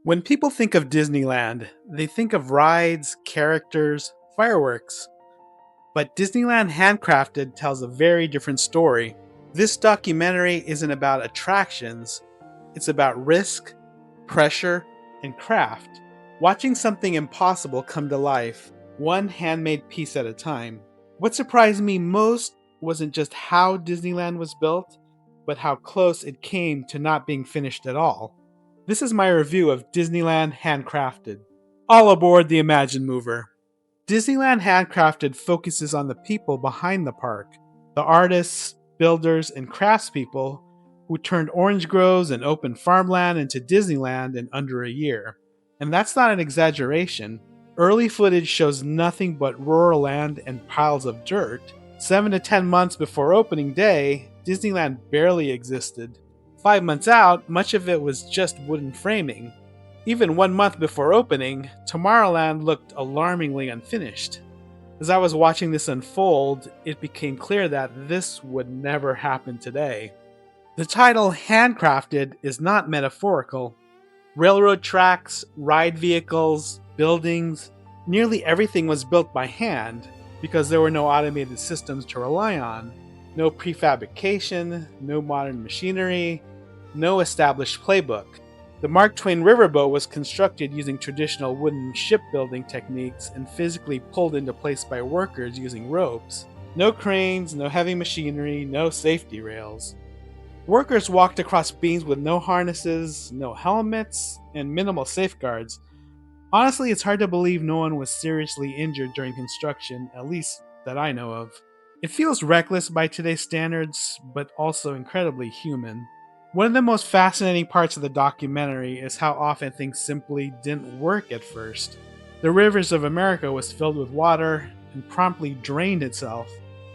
When people think of Disneyland, they think of rides, characters, fireworks. But Disneyland Handcrafted tells a very different story. This documentary isn't about attractions, it's about risk, pressure, and craft. Watching something impossible come to life, one handmade piece at a time. What surprised me most wasn't just how Disneyland was built, but how close it came to not being finished at all. This is my review of Disneyland Handcrafted. All aboard the Imagine Mover. Disneyland Handcrafted focuses on the people behind the park, the artists, builders, and craftspeople who turned orange groves and open farmland into Disneyland in under a year. And that's not an exaggeration. Early footage shows nothing but rural land and piles of dirt. 7 to 10 months before opening day, Disneyland barely existed. 5 months out, much of it was just wooden framing. Even 1 month before opening, Tomorrowland looked alarmingly unfinished. As I was watching this unfold, it became clear that this would never happen today. The title Handcrafted is not metaphorical. Railroad tracks, ride vehicles, buildings, nearly everything was built by hand because there were no automated systems to rely on, no prefabrication, no modern machinery, no established playbook. The Mark Twain riverboat was constructed using traditional wooden shipbuilding techniques and physically pulled into place by workers using ropes. No cranes, no heavy machinery, no safety rails. Workers walked across beams with no harnesses, no helmets, and minimal safeguards. Honestly, it's hard to believe no one was seriously injured during construction, at least that I know of. It feels reckless by today's standards, but also incredibly human. One of the most fascinating parts of the documentary is how often things simply didn't work at first. The rivers of America was filled with water and promptly drained itself.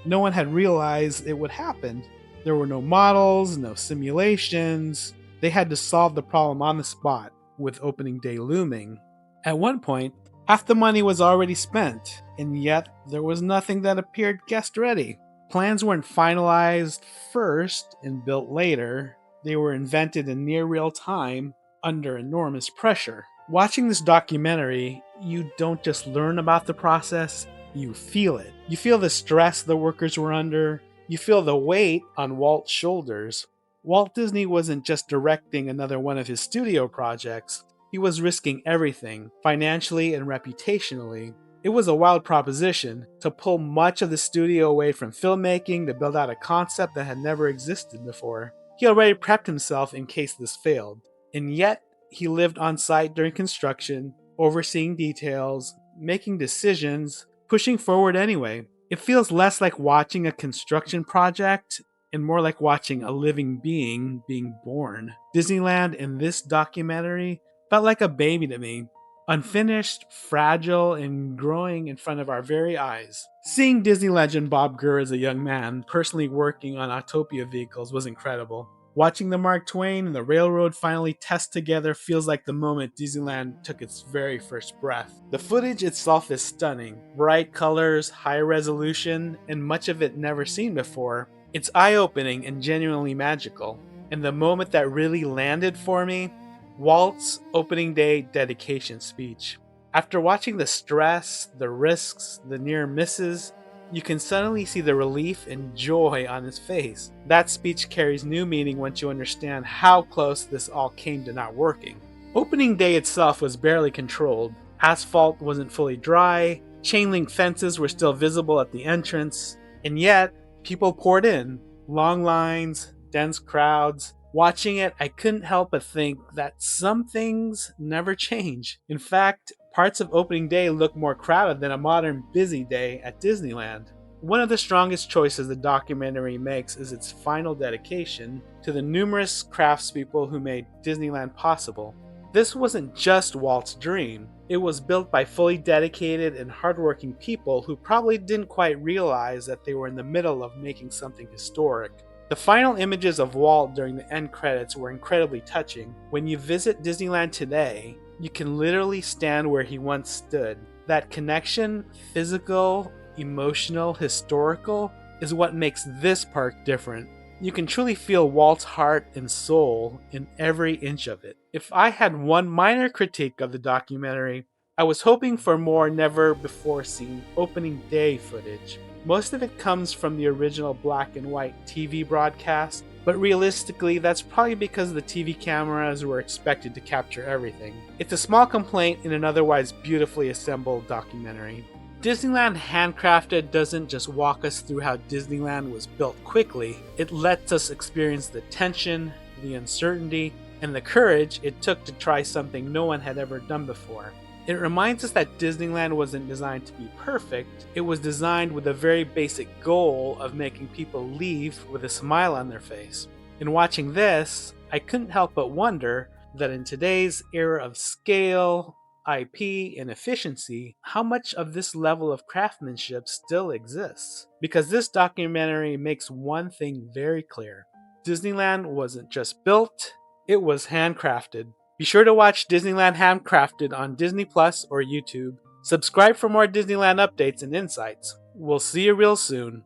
No one had realized it would happen. There were no models, no simulations. They had to solve the problem on the spot, with opening day looming. At one point, half the money was already spent, and yet there was nothing that appeared guest-ready. Plans weren't finalized first and built later. They were invented in near real time under enormous pressure. Watching this documentary, you don't just learn about the process, you feel it. You feel the stress the workers were under. You feel the weight on Walt's shoulders. Walt Disney wasn't just directing another one of his studio projects. He was risking everything, financially and reputationally. It was a wild proposition to pull much of the studio away from filmmaking to build out a concept that had never existed before. He already prepped himself in case this failed. And yet, he lived on site during construction, overseeing details, making decisions, pushing forward anyway. It feels less like watching a construction project and more like watching a living being being born. Disneyland in this documentary felt like a baby to me. Unfinished, fragile, and growing in front of our very eyes. Seeing Disney legend Bob Gurr as a young man personally working on Autopia vehicles was incredible. Watching the Mark Twain and the railroad finally test together feels like the moment Disneyland took its very first breath. The footage itself is stunning. Bright colors, high resolution, and much of it never seen before. It's eye-opening and genuinely magical. And the moment that really landed for me, Walt's opening day dedication speech. After watching the stress, the risks, the near misses, you can suddenly see the relief and joy on his face. That speech carries new meaning once you understand how close this all came to not working. Opening day itself was barely controlled. Asphalt wasn't fully dry, chain link fences were still visible at the entrance, and yet people poured in. Long lines, dense crowds. Watching it, I couldn't help but think that some things never change. In fact, parts of opening day look more crowded than a modern busy day at Disneyland. One of the strongest choices the documentary makes is its final dedication to the numerous craftspeople who made Disneyland possible. This wasn't just Walt's dream. It was built by fully dedicated and hardworking people who probably didn't quite realize that they were in the middle of making something historic. The final images of Walt during the end credits were incredibly touching. When you visit Disneyland today, you can literally stand where he once stood. That connection, physical, emotional, historical, is what makes this park different. You can truly feel Walt's heart and soul in every inch of it. If I had one minor critique of the documentary, I was hoping for more never before seen opening day footage. Most of it comes from the original black and white TV broadcast, but realistically, that's probably because the TV cameras were expected to capture everything. It's a small complaint in an otherwise beautifully assembled documentary. Disneyland Handcrafted doesn't just walk us through how Disneyland was built quickly, it lets us experience the tension, the uncertainty, and the courage it took to try something no one had ever done before. It reminds us that Disneyland wasn't designed to be perfect, it was designed with a very basic goal of making people leave with a smile on their face. In watching this, I couldn't help but wonder that in today's era of scale, IP, and efficiency, how much of this level of craftsmanship still exists? Because this documentary makes one thing very clear. Disneyland wasn't just built, it was handcrafted. Be sure to watch Disneyland Handcrafted on Disney Plus or YouTube. Subscribe for more Disneyland updates and insights. We'll see you real soon.